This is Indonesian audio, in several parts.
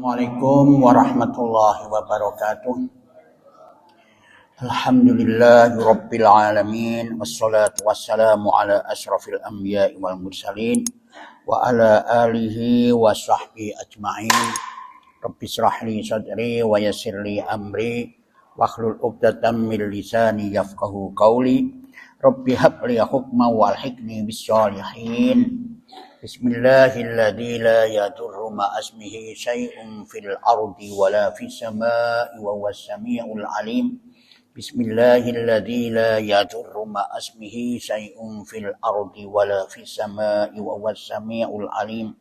Assalamualaikum warahmatullahi wabarakatuh. Alhamdulillahi rabbil alamin. Wassalatu wassalamu ala asyrafil anbiya'i wal mursalin wa ala alihi wa sahbihi ajma'in. Rabbi shrah li sadri wa yassir li amri wahlul 'uqdatam min lisani yafqahu qawli. Rabbi hab li hukman walhiqni bis shalihin. Bismillahilladzi la yadurru ma asmihi syai'un fil ardi wala fis samaa'i wa huwas samii'ul 'aliim. Bismillahilladzi la yadurru ma asmihi syai'un fil ardi wala fis samaa'i wa huwas samii'ul 'aliim.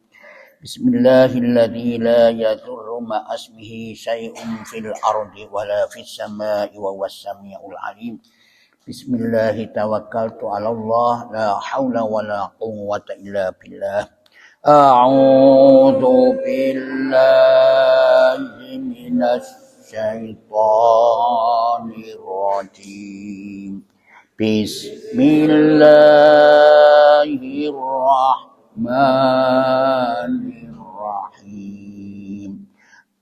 Bismillahilladzi la yadurru ma asmihi syai'un fil ardi wala fis samaa'i wa huwas samii'ul 'aliim. Bismillahi tawakkaltu 'ala Allah la haula wala quwwata illa billah. A'udzu billahi minasy syaithanir rajim. Bismillahirrahmanirrahim.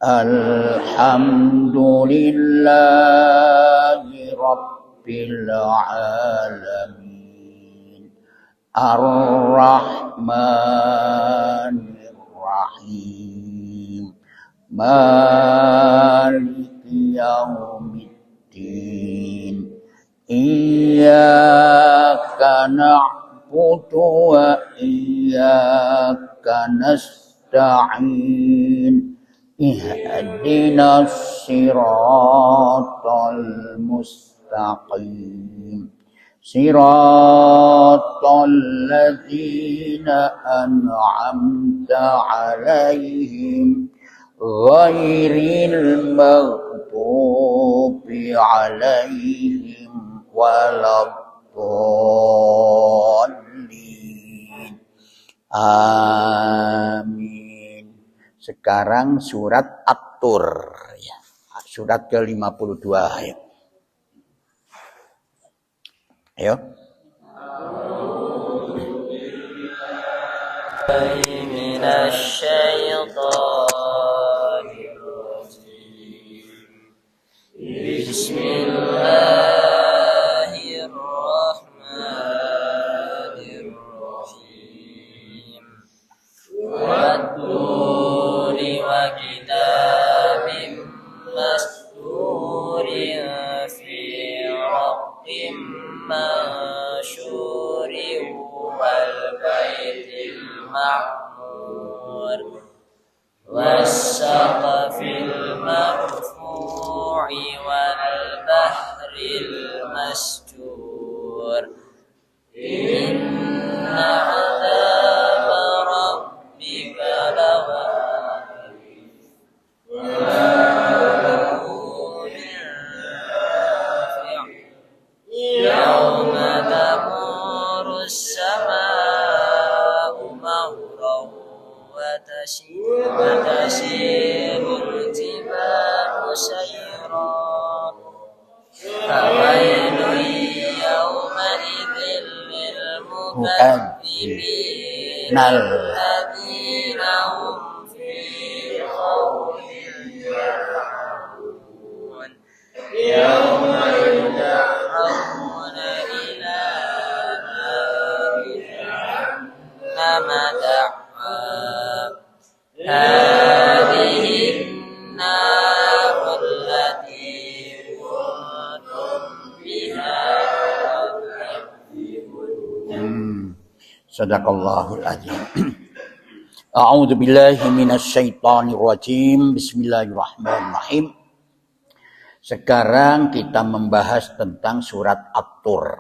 Alhamdulillahi rabbil alamin. Ar-Rahmanir Rahim. Maliki yaumiddin. Iyyaka na'budu wa iyyaka nasta'in. Ihdinas siratal mustaqim. Siratal ladzina an'amta 'alaihim ghairil maghdubi 'alaihim waladdallin. Amin. Sekarang surat At-Tur ya. Surat ke-52 ya. Ayo. Bismillahirrahmanirrahim. Wat-turi wa kitabim masturin fi raqqim mansyurin wal baitil ma'mur was-saqafil marfu'i wal bahril masjur. Inna 'adzaba rabbika lawaqi' yawma tamurru as-samaa'u mawran wa tasirul jibalu sayran. Fawailun yawma idzin lil mukadzimin alladzina hum fi khawdin yal'abun. Yawma yud'auna ila nari jahannama da'a. Hadhihi an-naru allati kuntum biha tukadzibun. Sadaqallahul azim. A'udzu billahi minasy syaithanir rajim. Bismillahirrahmanirrahim. Sekarang kita membahas tentang surat At-Tur.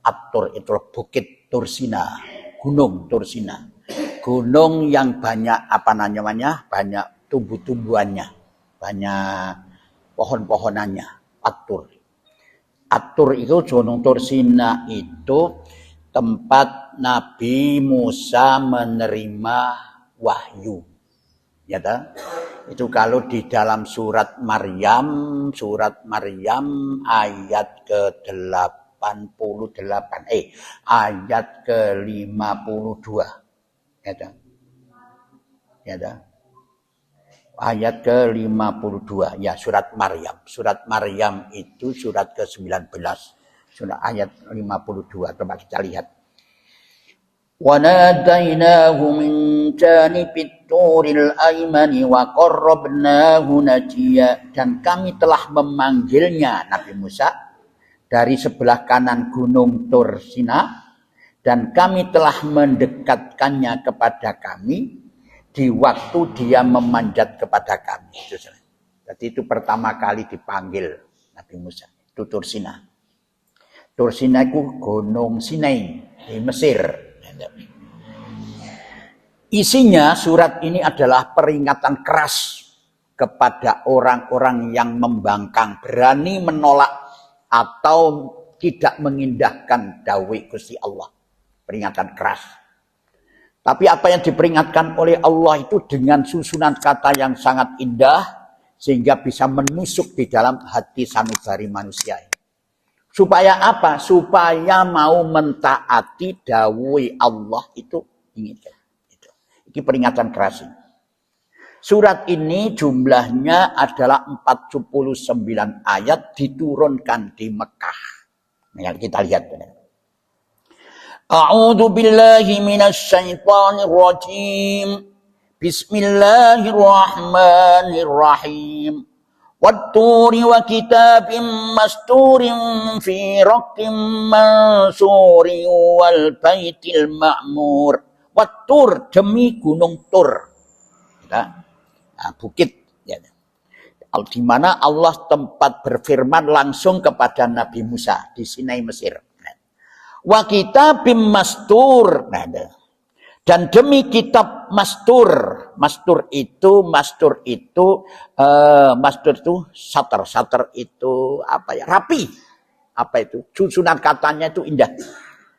At-Tur itu bukit Tursina, gunung Tursina. Gunung yang banyak banyak tumbuh-tumbuhannya, banyak pohon-pohonannya. At-Tur. At-Tur itu gunung Tursina itu tempat Nabi Musa menerima wahyu. Ya tak? Itu kalau di dalam surat Maryam ayat ke-88, ayat ke-52. Ya tak? Ya tak? Ayat ke-52. Ya, surat Maryam. Surat Maryam itu surat ke-19. Surat ayat 52. Coba kita lihat. Wa nadainahu min janibit turil aimani wa qarrabnahu najiya. Dan kami telah memanggilnya Nabi Musa dari sebelah kanan gunung Tur Sina, dan kami telah mendekatkannya kepada kami di waktu dia memanjat kepada kami. Jadi itu pertama kali dipanggil Nabi Musa, itu Tur Sina. Tur Sina itu gunung Sinai di Mesir. Isinya surat ini adalah peringatan keras kepada orang-orang yang membangkang, berani menolak atau tidak mengindahkan dawai Gusti Allah. Peringatan keras. Tapi apa yang diperingatkan oleh Allah itu dengan susunan kata yang sangat indah, sehingga bisa menusuk di dalam hati sanubari manusia. Supaya apa? Supaya mau mentaati dawai Allah itu inginkan. Ini peringatan keras ini. Surat ini jumlahnya adalah 49 ayat, diturunkan di Mekah. Nah, kita lihat. A'udzu billahi minasy syaithanir rajim. Bismillahirrahmanirrahim. Wat-turi wa kitabim masturin fi raqqim mansurin wal baitil ma'mur. Wat-tur, demi gunung Tur. Nah, bukit. Ya. Di mana Allah tempat berfirman langsung kepada Nabi Musa di Sinai Mesir. Wa kitabim mastur. Nah, dan demi kitab mastur. Mastur itu satar. Satar itu apa ya? Rapi. Apa itu? Susunan katanya itu indah.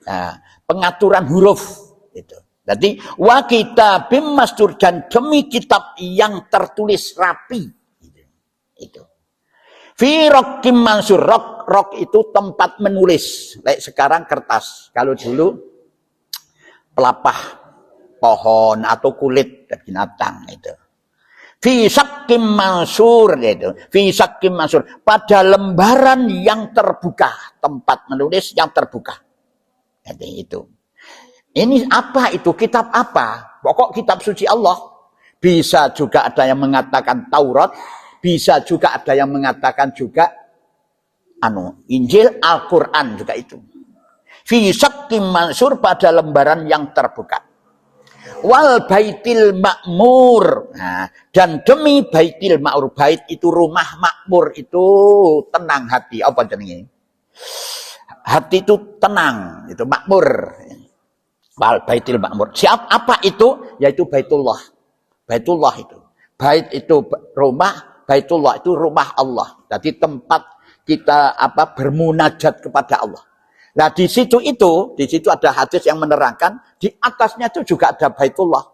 Nah, pengaturan huruf itu. Jadi wa kitabim mastur, dan demi kitab yang tertulis rapi. Itu. Fi raqqim mansur. Rok itu tempat menulis. Like sekarang kertas. Kalau dulu pelapah pohon atau kulit binatang itu. Fi saqqim mansur itu. Fi saqqim mansur, pada lembaran yang terbuka, tempat menulis yang terbuka. Jadi itu. Ini apa itu? Kitab apa? Pokok kitab suci Allah. Bisa juga ada yang mengatakan Taurat, bisa juga ada yang mengatakan juga Injil, Al-Quran juga itu. Fi saqqim mansur, pada lembaran yang terbuka. Wal baitil ma'mur. Nah, dan demi baitil ma'mur. Bait itu rumah, makmur itu tenang hati. Apa jenenge? Hati itu tenang, itu makmur. Wal baitil ma'mur. Apa itu? Yaitu Baitullah. Baitullah itu. Bait itu rumah, Baitullah itu rumah Allah. Jadi tempat kita bermunajat kepada Allah. Nah, di situ ada hadis yang menerangkan, di atasnya itu juga ada Baitullah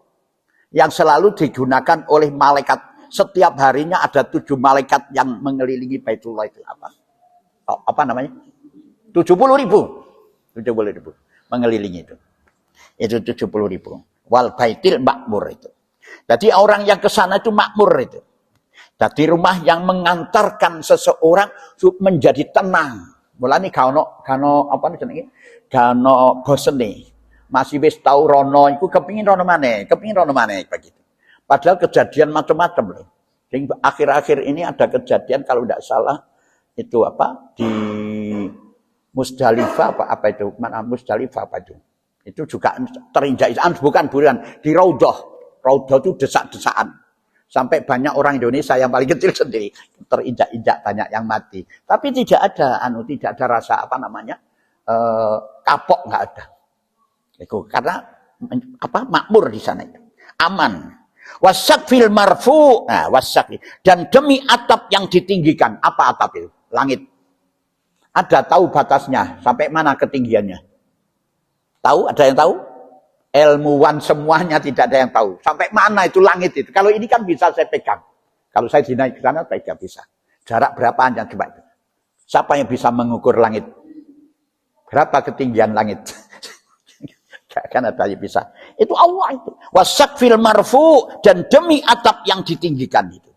yang selalu digunakan oleh malaikat. Setiap harinya ada 7 malaikat yang mengelilingi Baitullah itu. Apa namanya? 70.000. 70.000 mengelilingi itu. Itu 70.000. Wal baitil makmur itu. Jadi orang yang ke sana itu makmur itu. Jadi rumah yang mengantarkan seseorang menjadi tenang. Mulane kano apa jenenge? Kano bosene. Masih wis tau rono iku kepengin rono maneh begitu. Padahal kejadian macam-macam loh. Jadi akhir-akhir ini ada kejadian kalau tidak salah itu di Musdalifah apa itu? Mana Musdalifah apa itu? Itu juga terinjak-injakan, bukan di Raudhah. Raudhah itu desak-desakan. Sampai banyak orang Indonesia yang paling kecil sendiri terinjak-injak, banyak yang mati. Tapi tidak ada rasa kapok, nggak ada. Itu karena makmur di sana itu. Aman. Wasaqfil marfu. Nah, wasaqfi. Dan demi atap yang ditinggikan. Apa atap itu? Langit. Ada tahu batasnya sampai mana ketinggiannya? Tahu? Ada yang tahu? Ilmuwan semuanya tidak ada yang tahu. Sampai mana itu langit itu. Kalau ini kan bisa saya pegang. Kalau saya dinaik ke sana, saya tidak bisa. Jarak berapa aja coba itu. Siapa yang bisa mengukur langit? Berapa ketinggian langit? Gak akan ada yang bisa. Itu Allah itu. Wasaqfil marfu, dan demi atap yang ditinggikan itu.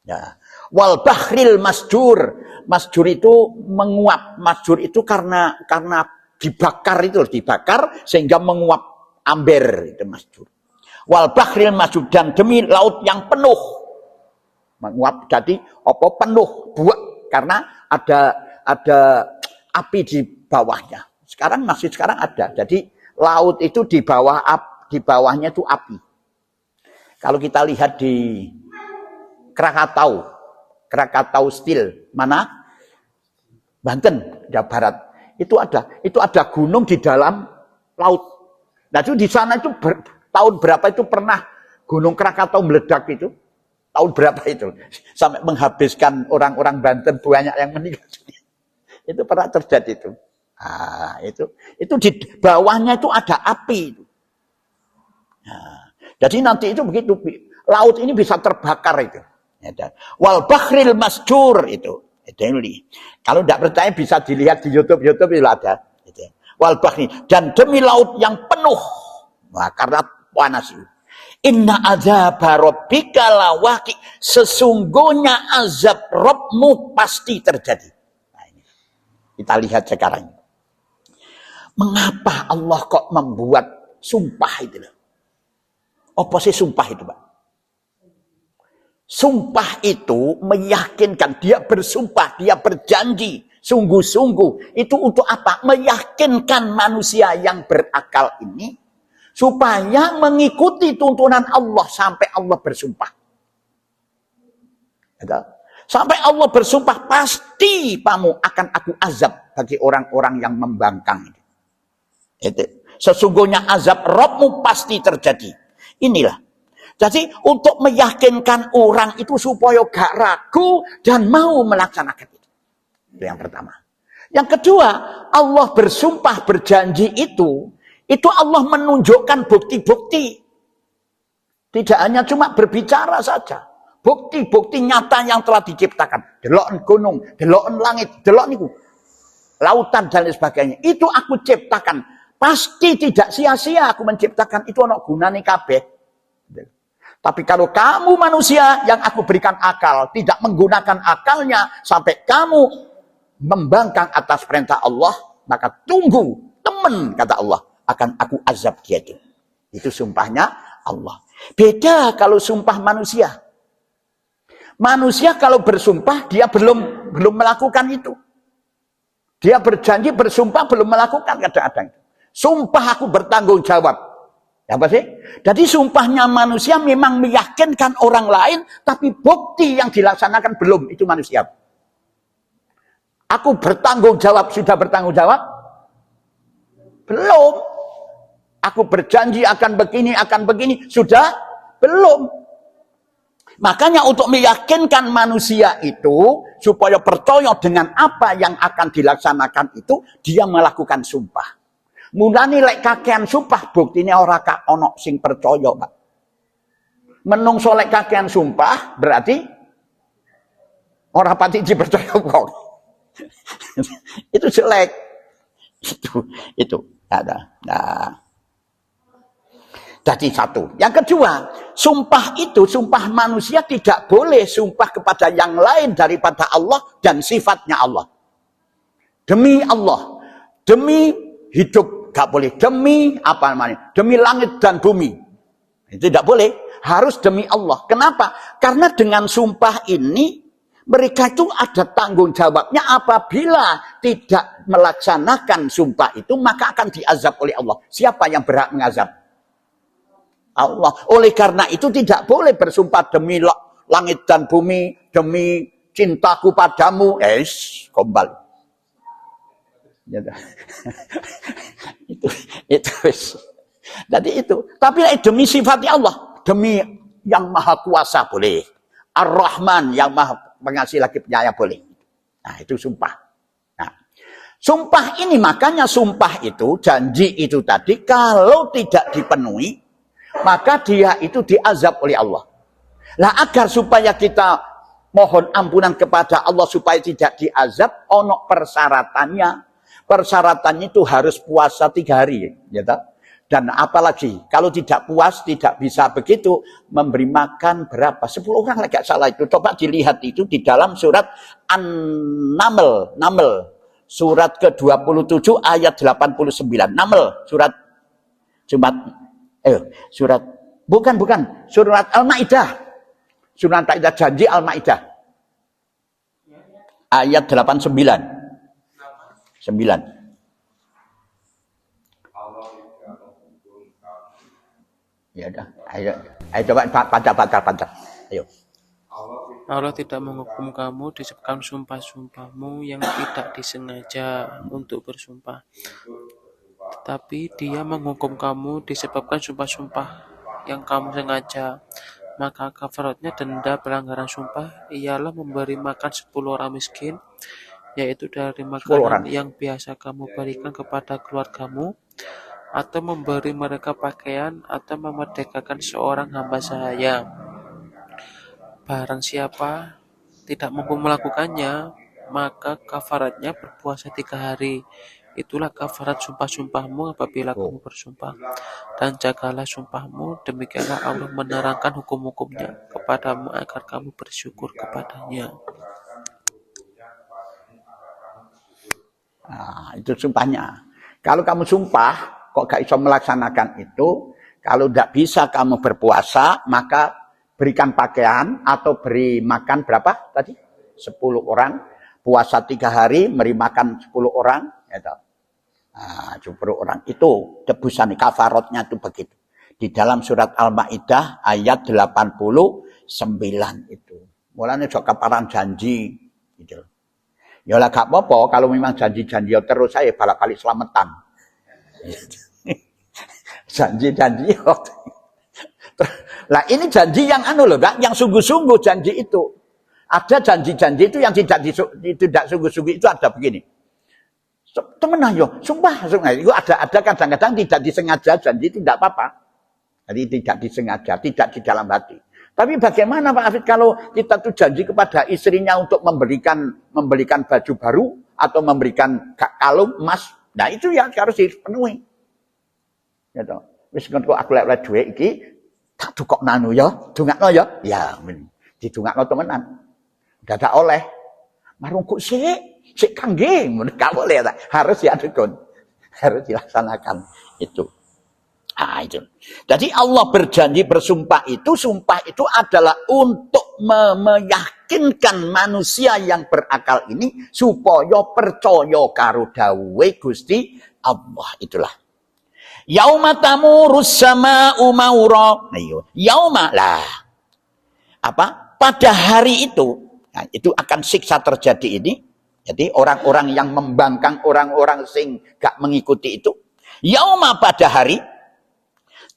Ya. Wal bahril masjur. Masjur itu menguap. Masjur itu karena dibakar sehingga menguap amber itu masjur. Wal bahril masjur, dan demi laut yang penuh. Menguap jadi apa penuh buak karena ada api di bawahnya. Sekarang ada. Jadi laut itu di bawahnya itu api. Kalau kita lihat di Krakatau Steel, mana? Banten, Jawa Barat. Itu ada gunung di dalam laut. Nah, itu di sana itu tahun berapa itu pernah Gunung Krakatau meledak itu? Tahun berapa itu? Sampai menghabiskan orang-orang Banten banyak yang meninggal. Itu pernah terjadi itu. Nah, itu di bawahnya itu ada api itu. Nah, jadi nanti itu begitu laut ini bisa terbakar itu. Wal bahril masjur itu. Kalau tidak percaya bisa dilihat di YouTube itu ada. Wal bahri, dan demi laut yang penuh. Nah, karena panas itu. Inna azab rabbika lawaqi, sesungguhnya azab Rabbmu pasti terjadi. Nah, ini. Kita lihat sekarang. Mengapa Allah kok membuat sumpah itu? Apa sih sumpah itu, Pak? Sumpah itu meyakinkan, dia bersumpah, dia berjanji, sungguh-sungguh. Itu untuk apa? Meyakinkan manusia yang berakal ini supaya mengikuti tuntunan Allah sampai Allah bersumpah. Sampai Allah bersumpah, pasti kamu akan aku azab bagi orang-orang yang membangkang. Sesungguhnya azab Rabbmu pasti terjadi. Inilah. Jadi untuk meyakinkan orang itu supaya gak ragu dan mau melaksanakan itu. Itu yang pertama. Yang kedua, Allah bersumpah berjanji itu Allah menunjukkan bukti-bukti. Tidak hanya cuma berbicara saja. Bukti-bukti nyata yang telah diciptakan. Delok gunung, delok langit, delok niku. Lautan dan lain sebagainya. Itu aku ciptakan. Pasti tidak sia-sia aku menciptakan. Itu ana gunane kabeh. Tapi kalau kamu manusia yang aku berikan akal, tidak menggunakan akalnya sampai kamu membangkang atas perintah Allah, maka tunggu, teman, kata Allah, akan aku azab dia itu. Itu sumpahnya Allah. Beda kalau sumpah manusia. Manusia kalau bersumpah, dia belum melakukan itu. Dia berjanji, bersumpah, belum melakukan kadang-kadang. Sumpah aku bertanggung jawab. Apa sih? Jadi sumpahnya manusia memang meyakinkan orang lain, tapi bukti yang dilaksanakan belum, itu manusia. Aku bertanggung jawab, sudah bertanggung jawab? Belum. Aku berjanji akan begini, sudah? Belum. Makanya untuk meyakinkan manusia itu, supaya percaya dengan apa yang akan dilaksanakan itu, dia melakukan sumpah. Mulane lek kakean sumpah buktine ora kak ono sing percaya, Pak. Menungso lek kakean sumpah berarti ora pati dipercaya wong. Itu jelek. Itu ada. Nah. Jadi satu. Yang kedua, sumpah itu, sumpah manusia tidak boleh sumpah kepada yang lain daripada Allah dan sifatnya Allah. Demi Allah, demi hidup gak boleh, demi apa namanya? Demi langit dan bumi. Itu tidak boleh, harus demi Allah. Kenapa? Karena dengan sumpah ini mereka itu ada tanggung jawabnya, apabila tidak melaksanakan sumpah itu maka akan diazab oleh Allah. Siapa yang berhak mengazab? Allah. Oleh karena itu tidak boleh bersumpah demi langit dan bumi, demi cintaku padamu. Gombal. itu. Jadi itu. Tapi demi sifatnya Allah, demi yang maha kuasa boleh. Ar-Rahman yang maha pengasih lagi penyayang boleh. Nah, itu sumpah. Nah, sumpah ini, makanya sumpah itu, janji itu tadi, kalau tidak dipenuhi, maka dia itu diazab oleh Allah. Lah agar supaya kita mohon ampunan kepada Allah supaya tidak diazab, ono persyaratannya. Persyaratannya itu harus puasa 3 hari, ya tak? Dan apalagi kalau tidak puas, tidak bisa begitu, memberi makan berapa? 10 orang lagi gak salah itu. Coba dilihat itu di dalam surat An-Naml. Surat ke-27 ayat 89. Naml, surat surat Al-Maidah. Surat Al-Maidah, janji Al-Maidah. Ayat 89. 9. Ya udah, ayo coba baca. Ayo. Allah tidak menghukum kamu disebabkan sumpah-sumpahmu yang tidak disengaja untuk bersumpah. Tetapi dia menghukum kamu disebabkan sumpah-sumpah yang kamu sengaja. Maka kafaratnya denda pelanggaran sumpah ialah memberi makan 10 orang miskin, yaitu dari makanan yang biasa kamu berikan kepada keluargamu, atau memberi mereka pakaian, atau memerdekakan seorang hamba sahaya. Barang siapa tidak mampu melakukannya, maka kafaratnya berpuasa 3 hari. Itulah kafarat sumpah-sumpahmu apabila kamu bersumpah. Dan jagalah sumpahmu, demikianlah Allah menerangkan hukum-hukumnya kepadamu agar kamu bersyukur kepadanya. Nah, itu sumpahnya. Kalau kamu sumpah kok gak bisa melaksanakan itu, kalau tidak bisa kamu berpuasa, maka berikan pakaian atau beri makan berapa tadi? 10 orang, puasa 3 hari, beri makan 10 orang, gitu. Nah, 10 orang itu tebusan kafaratnya itu begitu. Di dalam surat Al-Maidah ayat 89 itu. Mulanya jok kaparan janji gitu. Ya lah gak apa-apa kalau memang janji-janji terus saya balik-balik selamatan. Janji-janji. Lah ini janji yang yang sungguh-sungguh janji itu. Ada janji-janji itu yang tidak sungguh-sungguh itu ada begini. Temen ayo, sumpah. Itu ada kadang-kadang tidak disengaja janji itu tidak apa-apa. Jadi tidak disengaja, tidak di dalam hati. Tapi bagaimana Pak Hafid kalau kita tuh janji kepada istrinya untuk memberikan baju baru atau memberikan kalung emas? Nah itu yang harus dipenuhi. Gitu. Wis engko aku lek dhuwit iki tak dukoknanu ya, dongakno ya. Ya, didongakno temenan. Dadak oleh. Marung kok sik kangge, gak boleh tak. Harus ya dukun. Harus dilaksanakan itu. Ah itu. Jadi Allah berjanji bersumpah itu adalah untuk meyakinkan manusia yang berakal ini supaya percaya karo dawuhe Gusti Allah itulah. Yauma tamurus sama'u maura. Yauma lah. Apa? Pada hari itu, nah, itu akan siksa terjadi ini. Jadi orang-orang yang membangkang orang-orang sing gak mengikuti itu. Yauma pada hari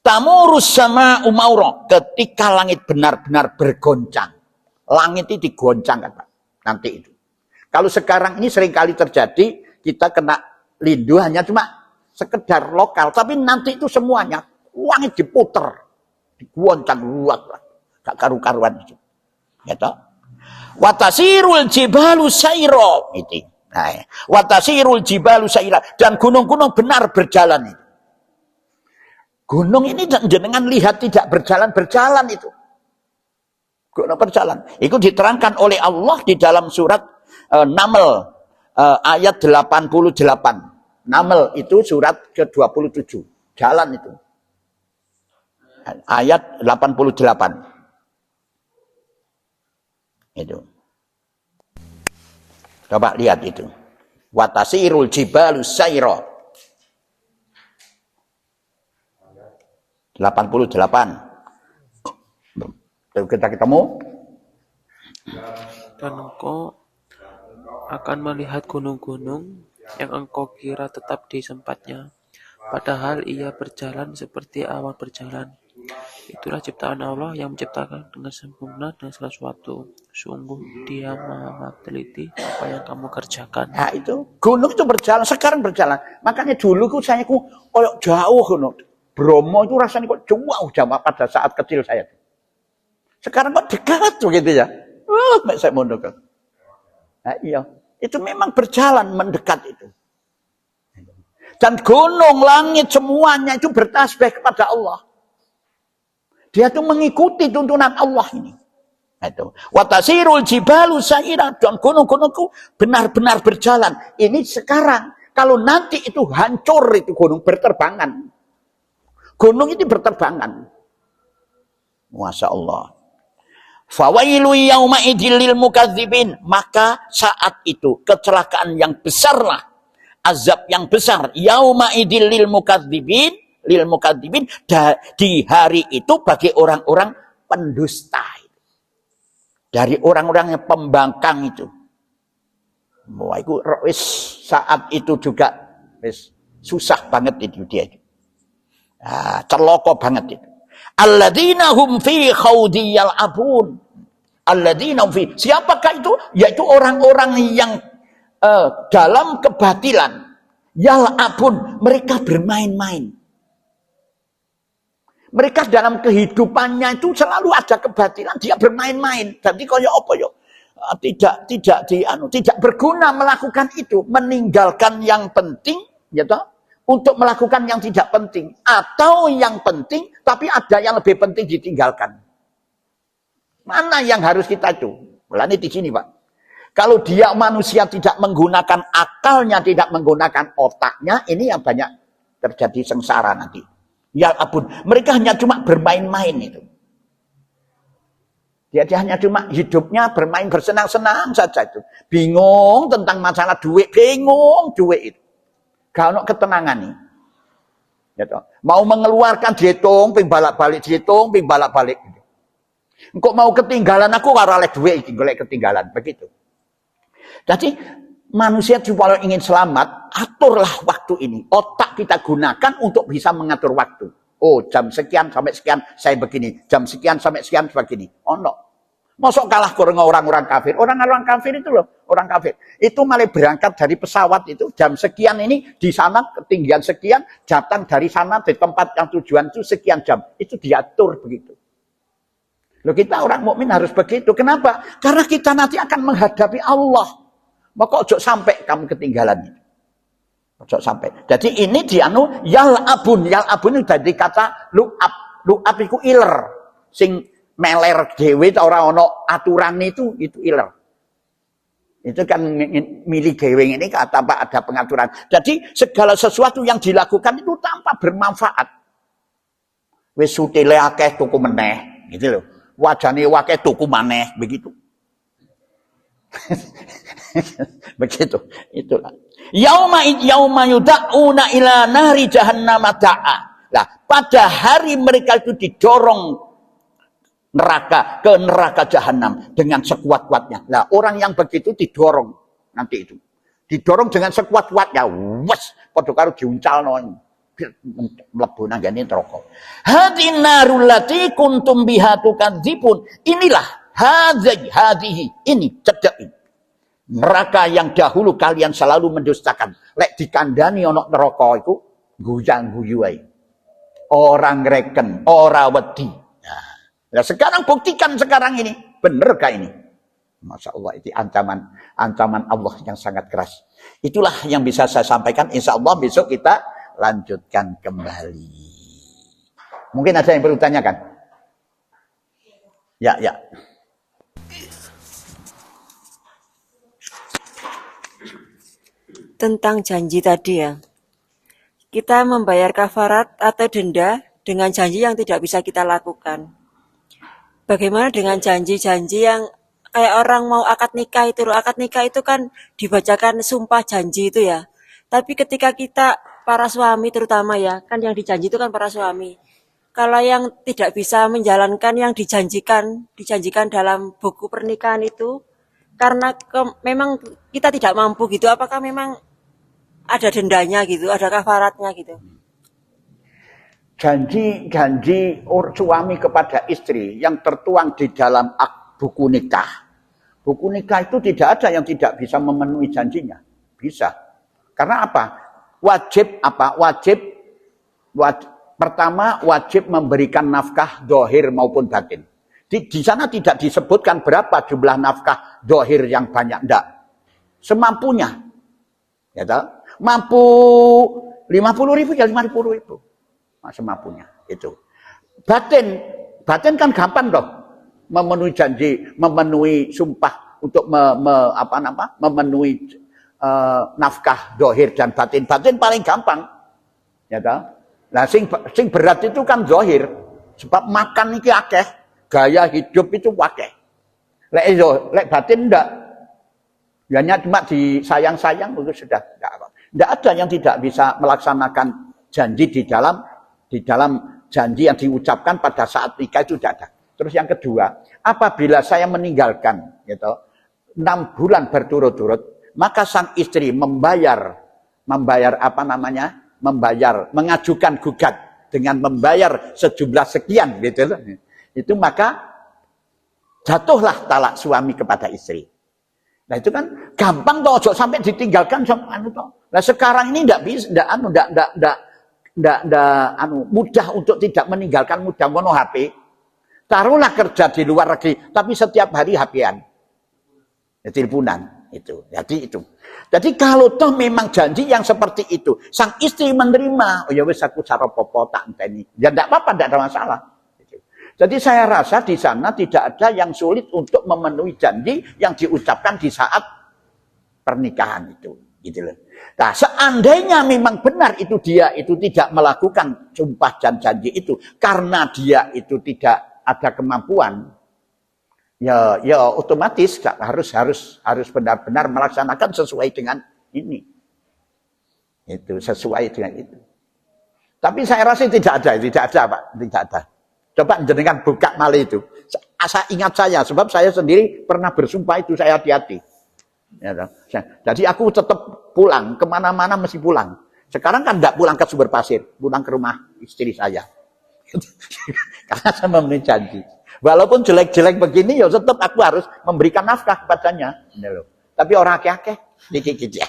tamurus sama'u maura, ketika langit benar-benar bergoncang. Langit itu digoncang kan Pak. Nanti itu. Kalau sekarang ini seringkali terjadi, kita kena lindu hanya cuma sekedar lokal, tapi nanti itu semuanya langit diputer, digoncang luat, gak karu-karuan itu. Gitu. Watasirul jibalu sayra itu. Nah, watasirul jibalu sayra, dan gunung-gunung benar berjalan itu. Gunung ini jenengan lihat tidak berjalan itu. Gunung berjalan. Itu diterangkan oleh Allah di dalam surat Naml ayat 88. Naml itu surat ke-27. Jalan itu. Ayat 88. Itu. Coba lihat itu. Watasirul jibalu sayra. 88. Kita ketemu. Dan engkau akan melihat gunung-gunung yang engkau kira tetap di tempatnya, padahal ia berjalan seperti awan berjalan. Itulah ciptaan Allah yang menciptakan dengan sempurna dan segala sesuatu. Sungguh Dia Maha teliti apa yang kamu kerjakan. Nah itu gunung itu berjalan, sekarang berjalan. Makanya dulu saya koyok jauh gunung. Bromo itu rasanya kok jauh pada saat kecil saya. Sekarang kok dekat begitu ya. Saya mau dekat. Nah, iya. Itu memang berjalan mendekat itu. Dan gunung, langit, semuanya itu bertasbih kepada Allah. Dia itu mengikuti tuntunan Allah ini. Itu. Watasirul jibalu saira, dan gunung-gunungku benar-benar berjalan. Ini sekarang, kalau nanti itu hancur itu gunung berterbangan. Gunung itu berterbangan. Masya Allah. Fawailu yauma idil lil mukadzibin, maka saat itu kecelakaan yang besarlah, azab yang besar yauma idil lil mukadzibin di hari itu bagi orang-orang pendusta. Dari orang-orang yang pembangkang itu. Wah, itu saat itu juga susah banget itu dia. Celoko banget itu. Alladzina hum fi khawdi yal'abun. Alladzina hum fi. Siapakah itu? Yaitu orang-orang yang dalam kebatilan. Yal'abun. Mereka bermain-main. Mereka dalam kehidupannya itu selalu ada kebatilan, dia bermain-main. Jadi kaya apa ya? Tidak berguna melakukan itu, meninggalkan yang penting, ya toh, untuk melakukan yang tidak penting, atau yang penting tapi ada yang lebih penting ditinggalkan. Mana yang harus kita itu? Mulanya di sini, Pak. Kalau dia manusia tidak menggunakan akalnya, tidak menggunakan otaknya, ini yang banyak terjadi sengsara nanti. Ya ampun, mereka hanya cuma bermain-main itu. Dia hanya cuma hidupnya bermain bersenang-senang saja itu. Bingung tentang masalah duit, bingung duit itu. Gak ada ketenangan nih. Ya, mau mengeluarkan dihitung, ping balak-balik dihitung, ping balak-balik. Kok mau ketinggalan aku karo oleh duit iki, golek ketinggalan begitu. Jadi manusia kalau ingin selamat, aturlah waktu ini. Otak kita gunakan untuk bisa mengatur waktu. Oh, jam sekian sampai sekian saya begini. Jam sekian sampai sekian begini. Oh, no. Masuk kalah kurang orang-orang kafir. Orang-orang kafir itu loh, orang kafir. Itu malah berangkat dari pesawat itu. Jam sekian ini di sana ketinggian sekian. Datang dari sana di tempat yang tujuan itu sekian jam. Itu diatur begitu. Loh, kita orang mukmin harus begitu. Kenapa? Karena kita nanti akan menghadapi Allah. Maka ojo sampai kamu ketinggalan. Ojo sampai. Jadi ini dianu yal'abun. Yal'abun itu dari kata lu'ab. Lu'ab itu iler. Sing meler dewe ora ono aturan itu iler. Itu kan milik dewe ini tanpa ada pengaturan. Jadi segala sesuatu yang dilakukan itu tanpa bermanfaat. Wis sutile akeh tuku meneh, gitu loh. Wajane akeh tuku maneh, begitu. Begitu, itulah. Yauma yuda'una ila nari jahannam da'a. Lah, pada hari mereka itu didorong ke neraka jahanam dengan sekuat-kuatnya. Lah, orang yang begitu didorong nanti itu. Didorong dengan sekuat-kuatnya. Wes, padha karo diuncalno. Mlebu nang ngene neraka. Hadin narul lati kuntum biha tukadzibun. Inilah hadhihi ini cedek neraka yang dahulu kalian selalu mendustakan. Lek dikandani ana neraka iku guyang-guyu ae. Orang reken, ora wedi. Nah, sekarang buktikan sekarang ini, bener gak ini? Masya Allah, itu ancaman Allah yang sangat keras. Itulah yang bisa saya sampaikan. Insya Allah besok kita lanjutkan kembali. Mungkin ada yang perlu tanyakan? Ya. Tentang janji tadi ya. Kita membayar kafarat atau denda dengan janji yang tidak bisa kita lakukan. Bagaimana dengan janji-janji yang kayak orang mau akad nikah itu? Akad nikah itu kan dibacakan sumpah janji itu ya. Tapi ketika kita para suami terutama ya, kan yang dijanji itu kan para suami. Kalau yang tidak bisa menjalankan yang dijanjikan dalam buku pernikahan itu, karena memang kita tidak mampu gitu, apakah memang ada dendanya gitu, ada kafaratnya gitu? Janji suami kepada istri yang tertuang di dalam buku nikah. Buku nikah itu tidak ada yang tidak bisa memenuhi janjinya. Bisa. Karena apa? Wajib. Pertama, wajib memberikan nafkah dohir maupun batin. Di sana tidak disebutkan berapa jumlah nafkah dohir yang banyak. Enggak. Semampunya. Ya tahu? Mampu 50.000 ya 50.000. Semampunya itu. Batin kan gampang toh. Memenuhi janji, memenuhi sumpah untuk memenuhi nafkah dohir dan batin. Batin paling gampang. Ya toh. Nah sing berat itu kan dohir. Sebab makan iki akeh, gaya hidup itu akeh. Lek batin enggak. Hanya cuma disayang-sayang itu sudah enggak apa. Enggak ada yang tidak bisa melaksanakan janji di dalam janji yang diucapkan pada saat nikah itu tidak ada. Terus yang kedua, apabila saya meninggalkan gitu 6 bulan berturut-turut, maka sang istri membayar mengajukan gugat dengan membayar sejumlah sekian gitu loh. Itu maka jatuhlah talak suami kepada istri. Nah itu kan gampang toh, ojo sampai ditinggalkan sama toh. Nah sekarang ini enggak mudah untuk tidak meninggalkan mudah mono HP. Taruhlah kerja di luar negeri, tapi setiap hari HP-an. Ya, teleponan itu. Jadi kalau toh memang janji yang seperti itu, sang istri menerima, oh ya wis aku cara popo tak enteni. Ya enggak apa-apa, enggak ada masalah. Jadi saya rasa di sana tidak ada yang sulit untuk memenuhi janji yang diucapkan di saat pernikahan itu, gitu loh. Nah, seandainya memang benar itu dia itu tidak melakukan sumpah dan janji itu karena dia itu tidak ada kemampuan, ya otomatis harus benar-benar melaksanakan sesuai dengan ini. Itu sesuai dengan itu. Tapi saya rasa tidak ada Pak, tidak ada. Coba jenengan buka malih itu. Ingat saya, sebab saya sendiri pernah bersumpah itu, saya hati-hati. Ya, jadi aku tetap pulang, kemana-mana mesti pulang. Sekarang kan tidak pulang ke Sumber Pasir, pulang ke rumah istri saya. Karena saya memenuhi janji. Walaupun jelek-jelek begini, ya tetap aku harus memberikan nafkah kepadanya. Tapi orang akeh-akeh, dikit-dikit.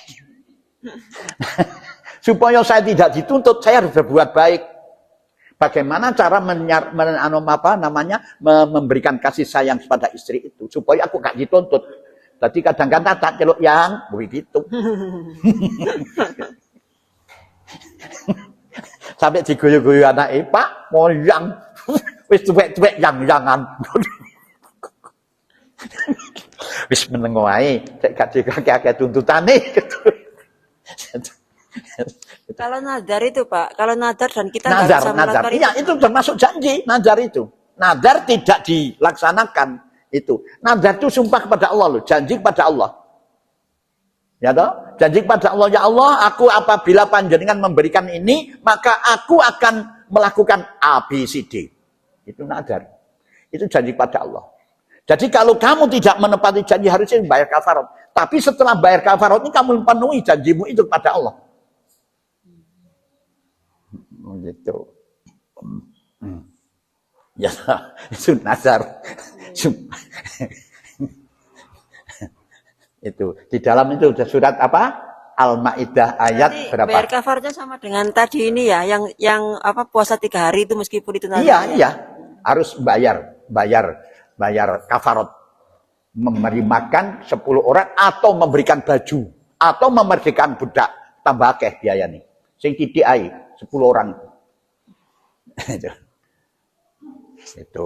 Supaya saya tidak dituntut, saya harus berbuat baik. Bagaimana cara memberikan kasih sayang kepada istri itu supaya aku gak dituntut. Tadi kadang-kadang tak celuk yang begitu. Sampai diguyu-guyu anake, Pak, moyang wis tuwek-tuwek yang-yangan. Wis meneng wae, cek gak dikake tuntutane gitu. Kalau nadar itu Pak, kalau nadar dan kita nadar, bisa melakukan iya itu termasuk janji, nadar itu. Nadar tidak dilaksanakan itu. Nadar itu sumpah kepada Allah loh, janji kepada Allah. Ya toh? Janji kepada Allah, ya Allah, aku apabila panjenengan memberikan ini, maka aku akan melakukan ABCD. Itu nadar. Itu janji kepada Allah. Jadi kalau kamu tidak menepati janji harusnya bayar kafarat. Tapi setelah bayar kafarat ini kamu penuhi janjimu itu kepada Allah. Gitu. Ya, itu nazar. Itu di dalam itu surat apa? Al-Maidah ayat berarti berapa? Bayar kafarnya sama dengan tadi ini ya, yang apa puasa 3 hari itu meskipun itu nazar. Iya, iya. Harus bayar kafarat. Memberi makan 10 orang atau memberikan baju atau memerdekakan budak, tambah akeh biaya nih. Sing titik ae 10 orang. itu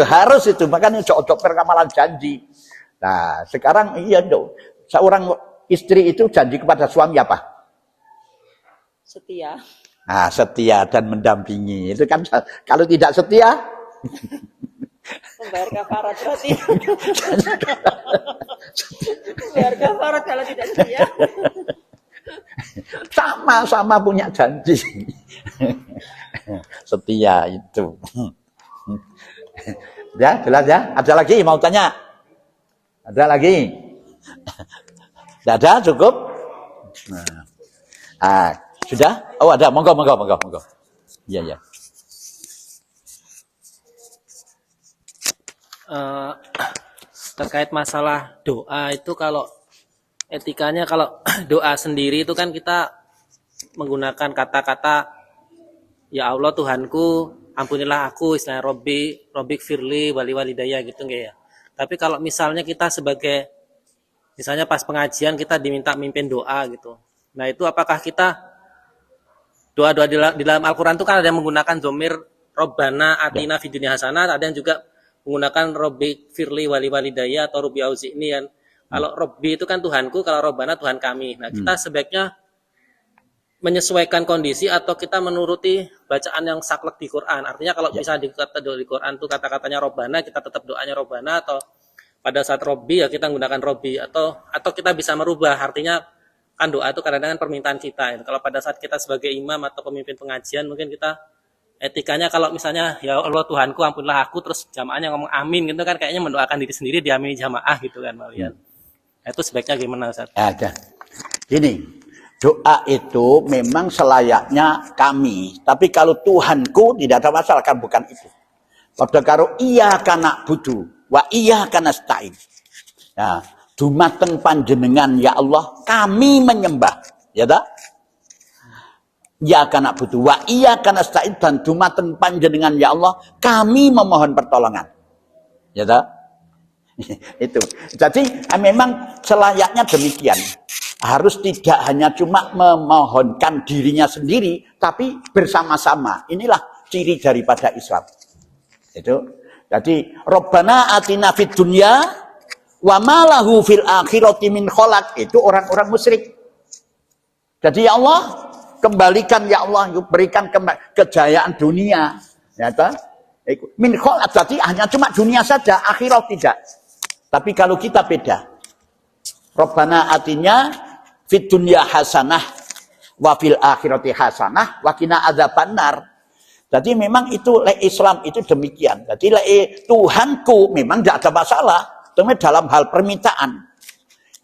harus itu makanya cocok perkamalan janji. Nah sekarang iya dong, seorang istri itu janji kepada suami apa? Setia. Nah setia dan mendampingi itu kan, kalau tidak setia membayar kafarat berarti. Membayar kafarat kalau tidak setia. Sama-sama punya janji. Setia itu. Ya, jelas ya? Ada lagi mau tanya? Ada lagi? Tidak ada, cukup? Nah, sudah? Oh, ada. Monggo. Iya. Terkait masalah doa itu, kalau etikanya, kalau doa sendiri itu kan kita menggunakan kata-kata ya Allah Tuhanku ampunilah aku, istilahnya Robbik firli wali walidaya gitu enggak ya. Tapi kalau misalnya kita sebagai, misalnya pas pengajian kita diminta mimpin doa gitu, nah itu apakah kita doa-doa di dalam Al-Quran itu kan ada yang menggunakan domir Robbana atina fid dunya hasanah, ada yang juga menggunakan Robbi firli wali walidayya atau Robbi auzi'ni kan. Kalau Robbi itu kan Tuhanku, kalau Robbana Tuhan kami. Nah, kita sebaiknya menyesuaikan kondisi atau kita menuruti bacaan yang saklek di Quran. Artinya kalau misalnya di Quran itu kata-katanya Robbana, kita tetap doanya Robbana, atau pada saat Robbi ya kita menggunakan Robbi, atau kita bisa merubah. Artinya kan doa itu kadang-kadang permintaan kita. Kalau pada saat kita sebagai imam atau pemimpin pengajian, mungkin kita etikanya kalau misalnya ya Allah Tuhanku ampunlah aku, terus jamaahnya ngomong amin gitu kan, kayaknya mendoakan diri sendiri diamini jamaah gitu kan Malian. Itu sebaiknya gimana Ustaz? Ada. Gini, doa itu memang selayaknya kami, tapi kalau Tuhanku tidak ada masalah, kan bukan itu. Pada karo iyyaka na'budu wa iyyaka nasta'in. Nah, dumateng panjenengan ya Allah kami menyembah, ya tak? Iyyaka na'budu wa iyyaka nasta'in, dan dumateng panjenengan ya Allah kami memohon pertolongan. Ya tak? Itu. Jadi memang selayaknya demikian. Harus tidak hanya cuma memohonkan dirinya sendiri, tapi bersama-sama. Inilah ciri daripada Islam. Itu. Jadi Robbana atina fid dunya wa ma lahu fil akhirati min khalaq. Itu orang-orang musyrik. Jadi ya Allah, kembalikan ya Allah, berikan kejayaan dunia. Ya ta? Min khalaq, jadi hanya cuma dunia saja, akhirat tidak. Tapi kalau kita beda. Robbana atinya fid dunya hasanah wa fil akhirati hasanah wa qina adzabannar. Jadi memang itu Islam itu demikian. Jadi Tuhanku memang tidak ada masalah, cuma dalam hal permintaan.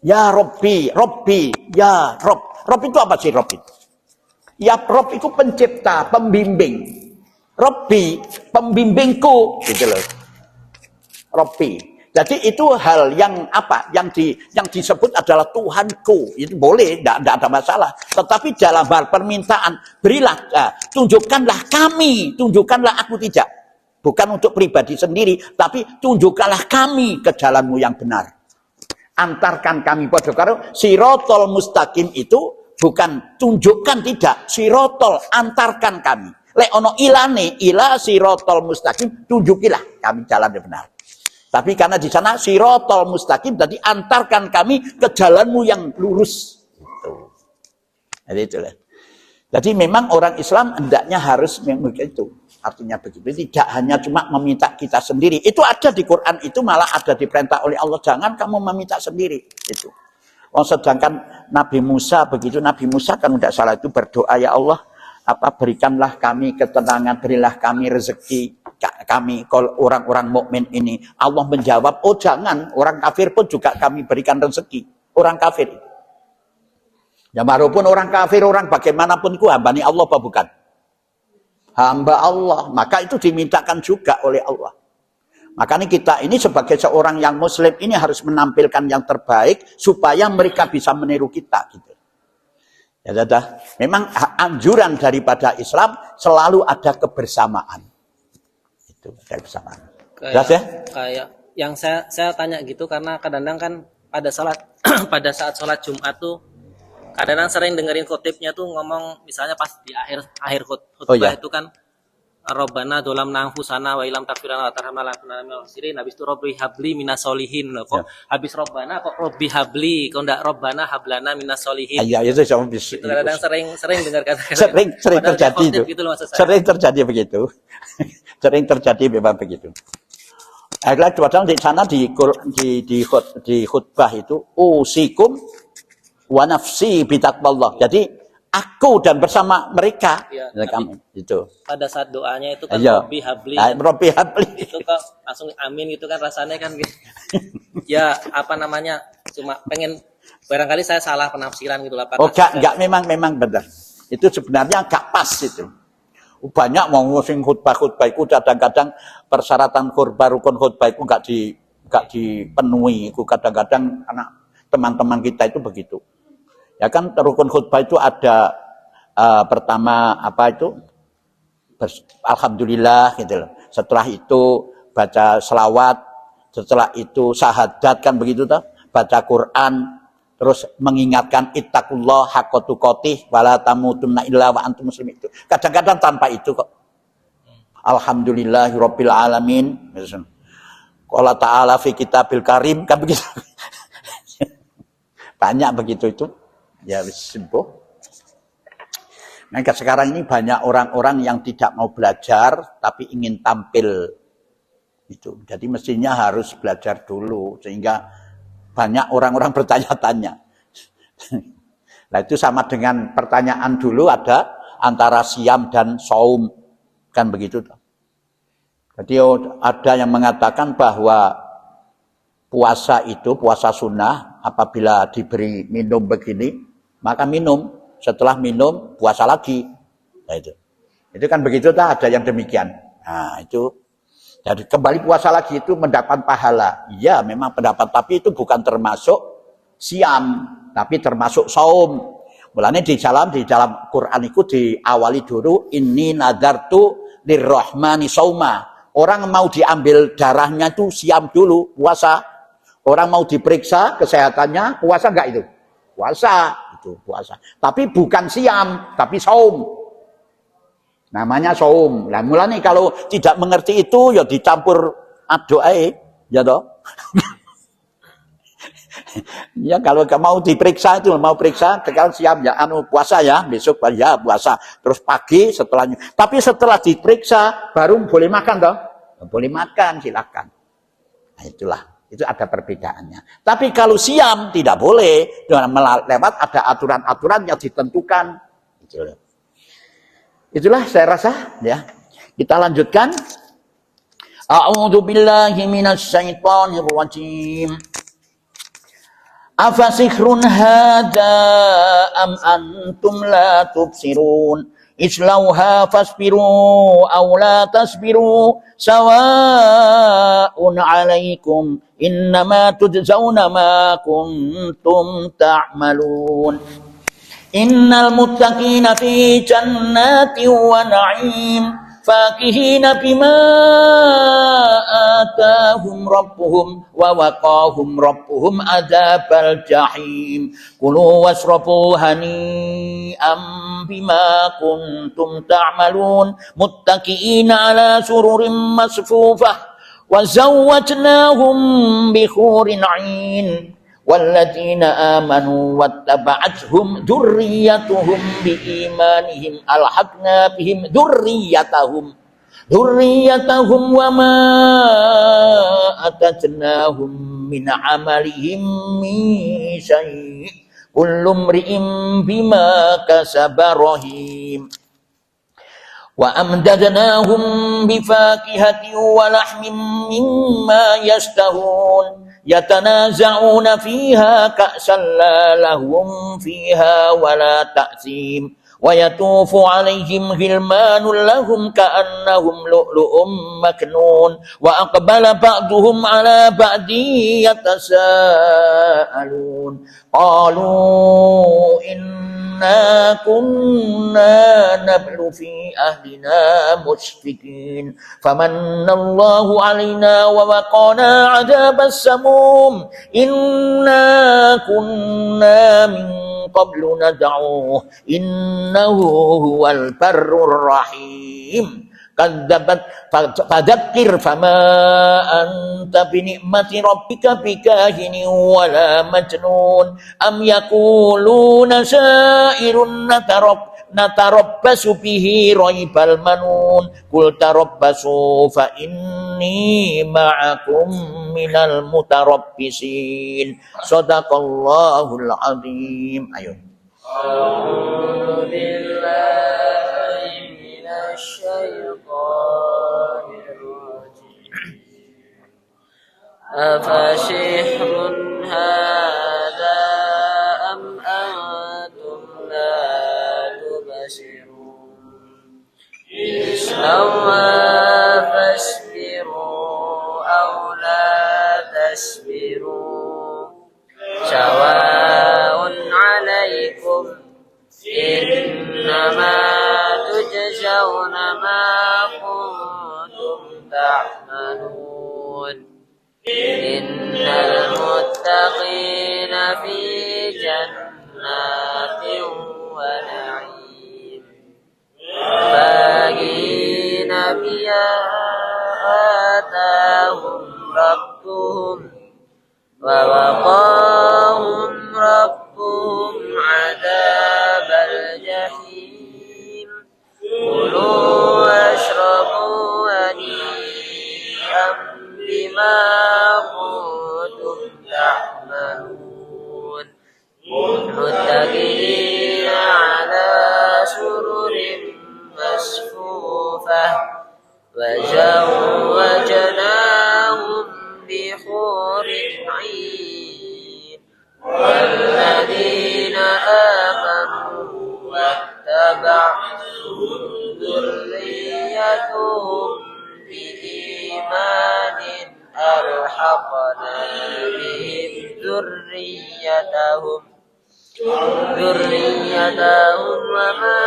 Ya Robbi, Robbi, ya Rob. Rob itu apa sih Rob itu? Ya Rob itu pencipta, pembimbing. Robbi, pembimbingku, gitu loh. Robbi. Jadi itu hal yang apa? Yang disebut adalah Tuhanku. Itu boleh, tidak ada masalah. Tetapi dalam hal permintaan, berilah, tunjukkanlah kami, tunjukkanlah aku tidak. Bukan untuk pribadi sendiri, tapi tunjukkanlah kami ke jalanmu yang benar. Antarkan kami pada karo sirotol mustaqim itu bukan tunjukkan tidak, sirotol antarkan kami. Lek ono ilane, ila sirotol mustaqim, tunjukilah kami jalan yang benar. Tapi karena di sana sirotol mustaqim, jadi antarkan kami ke jalanmu yang lurus. Jadi itulah. Jadi memang orang Islam hendaknya harus begitu. Artinya begitu. Tidak hanya cuma meminta kita sendiri. Itu ada di Quran, itu malah ada diperintah oleh Allah. Jangan kamu meminta sendiri. Itu. Sedangkan Nabi Musa begitu. Nabi Musa kan tidak salah itu berdoa, ya Allah, berikanlah kami ketenangan, berilah kami rezeki. Kami kalau orang-orang mukmin ini, Allah menjawab, oh jangan, orang kafir pun juga kami berikan rezeki. Orang kafir. Ya walaupun orang kafir, orang bagaimanapun itu hamba Allah apa bukan? Hamba Allah. Maka itu dimintakan juga oleh Allah. Makanya kita ini sebagai seorang yang muslim ini harus menampilkan yang terbaik supaya mereka bisa meniru kita gitu. Ya sudah. Memang anjuran daripada Islam selalu ada kebersamaan. Kebersamaan. Kayak yang saya tanya gitu karena kadang-kadang kan pada saat sholat Jumat tuh kadang-kadang sering dengerin khotibnya tuh ngomong, misalnya pas di akhir khutbah itu kan Robbana dolam nangfusana wa ilam takfirana wa tarhamna lana sirin, habis itu Robbi habli minas solihin. Kok habis Robbana kok Robbi habli, kok enggak Robbana hablana minas solihin. Iya, itu sama bis. Kadang-kadang sering dengar kata-kata. Sering terjadi itu. Gitu loh, sering terjadi begitu. Sering terjadi memang begitu. Akhirnya padahal di sana di khutbah itu usikum wa nafsi bitaqwallah. Jadi aku dan bersama mereka, ya, kami itu. Pada saat doanya itu kan Robbi habli. Robbi habli. Itu kok langsung amin gitu kan rasanya kan gitu. Ya apa namanya? Cuma pengen barangkali saya salah penafsiran gitu lah. Oh enggak memang benar. Itu sebenarnya enggak pas itu. Banyak mau ngusing khutbah itu kadang-kadang persyaratan rukun khutbah itu enggak dipenuhi. Itu kadang-kadang anak teman-teman kita itu begitu. Ya kan rukun khutbah itu ada pertama apa itu alhamdulillah gitu loh. Setelah itu baca selawat, setelah itu syahadat kan begitu toh, baca Quran, terus mengingatkan ittaqullah haqqa tuqatih wala tamutunna illa wa antum muslimin itu. Kadang-kadang tanpa itu kok. Alhamdulillahirabbil alamin. Qala ta'ala fi kitabil karim kan begitu. Banyak begitu itu. Ya sembuh. Nah, sekarang ini banyak orang-orang yang tidak mau belajar tapi ingin tampil itu. Jadi mestinya harus belajar dulu sehingga banyak orang-orang bertanya-tanya. Nah, itu sama dengan pertanyaan dulu ada antara siam dan saum. Kan begitu. Jadi ada yang mengatakan bahwa puasa itu, puasa sunnah, apabila diberi minum begini, maka minum. Setelah minum, puasa lagi. Nah, itu kan begitu, ada yang demikian. Nah, itu. Jadi kembali puasa lagi itu mendapat pahala. Iya, memang pendapat, tapi itu bukan termasuk siam, tapi termasuk saum. Mulanya di dalam Quran itu diawali dulu, inni nadartu lirrahmani sauma. Orang mau diambil darahnya itu siam dulu, puasa. Orang mau diperiksa kesehatannya, puasa enggak itu? Puasa, itu puasa. Tapi bukan siam, tapi saum. Namanya saum. Nah, mulanya kalau tidak mengerti itu ya dicampur aduk aja, ya toh. Ya kalau mau diperiksa itu mau periksa tekan siam ya puasa ya, besok ya puasa. Terus pagi setelahnya. Tapi setelah diperiksa baru boleh makan toh? Boleh makan, silakan. Nah, itulah. Itu ada perbedaannya. Tapi kalau siam tidak boleh, lewat ada aturan-aturan yang ditentukan. Itulah saya rasa ya. Kita lanjutkan. A'udzu billahi minasy syaithanir rajim. Afasihrun hadza am antum la tubsirun. Islauha fasbiru aw la tasbiru sawa'un 'alaikum innama tujzauna ma kuntum ta'malun. Innal muttaqina fi jannatin wa na'im fakihina bima atahum rabbuhum wa waqahum rabbuhum adzabal jahim. Kulu wasrabu hani'am bima kuntum ta'malun muttaqiina ala sururin masfufah wa zawwajnahum bi hurin 'ain. والذين آمنوا واتبعتهم ذريتهم بإيمانهم ألحقنا بهم ذريتهم وما أتتناهم من عملهم من شيء كل امرئ بما كسب رهين وأمددناهم بفاكهة ولحم مما يشتهون يتنازعون فيها كأسا لا لهم فيها ولا تأثيم ويطوف عليهم غلمان لهم كأنهم لؤلؤ مكنون وأقبل بعضهم على بعض يتساءلون قالوا إنا كنا نبل في أهلنا مشفقين فمن الله علينا ووقانا عذاب السموم إنا كنا من قبل ندعوه إنه هو البر الرحيم كذبت فذكر فما أنت بنعمة ربك بكاهن ولا مجنون أم يقولون شاعر نتربص به ريب المنون قل تربصوا فإني معكم من المتربصين صدق الله العظيم. Ayo. أفسحر هذا أم أنتم لا تبصرون اصلوها فاصبروا أو لا تصبروا سواء عليكم إنما تجزون ما كنتم تعملون إن المتقين في ذريتهم وما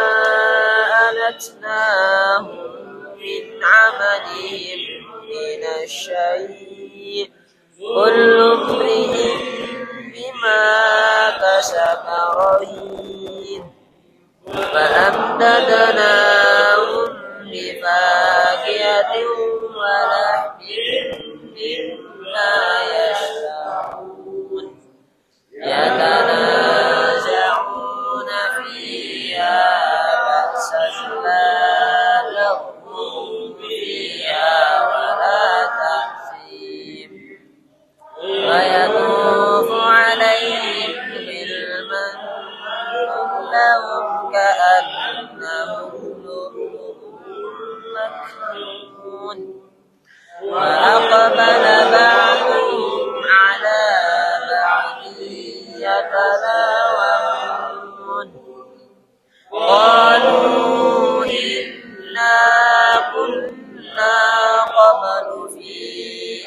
ألتناهم من عملهم من الشيء كل امرئ بما كسب رهين فأمددناهم بفاكهة ولحم مما يشتهون يتنازعون فيها كأسا لا لغو فيها ولا تأثيم ويطوف عليهم غلمان لهم كأنهم لؤلؤ مكنون وأقبل بعضهم على بعض يتلاومون قالوا إنا كنا قبل في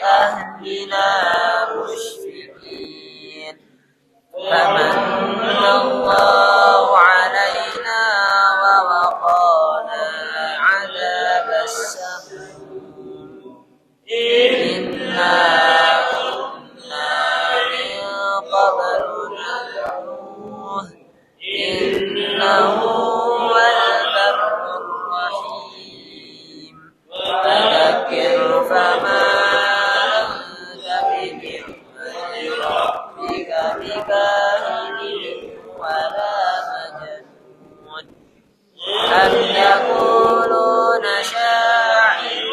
أهلنا مشفقين فمن الله علينا ووقانا عذاب السموم إنا كنا من قبل ندعوه إنه هو البر الرحيم فذكر فما أنت بنعمة ربك بكاهن ولا مجنون أم يقولون شاعر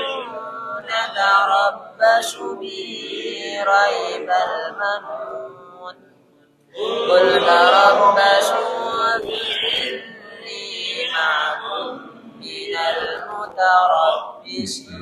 نتربص به ريب المنون قل تربصوا فإني معكم من المتربصين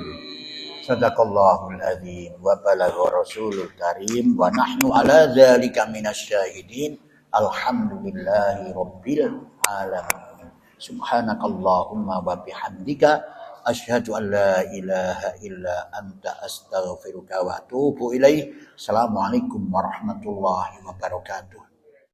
Sadaqallahul adzim wa balagha rasulul karim wa nahnu ala dzalika minasyahidin. Alhamdulillahi rabbil alamin. Subhanakallahumma wa bihamdika asyhadu an la ilaha illa anta astaghfiruka wa atubu ilaik. Assalamualaikum warahmatullahi wabarakatuh.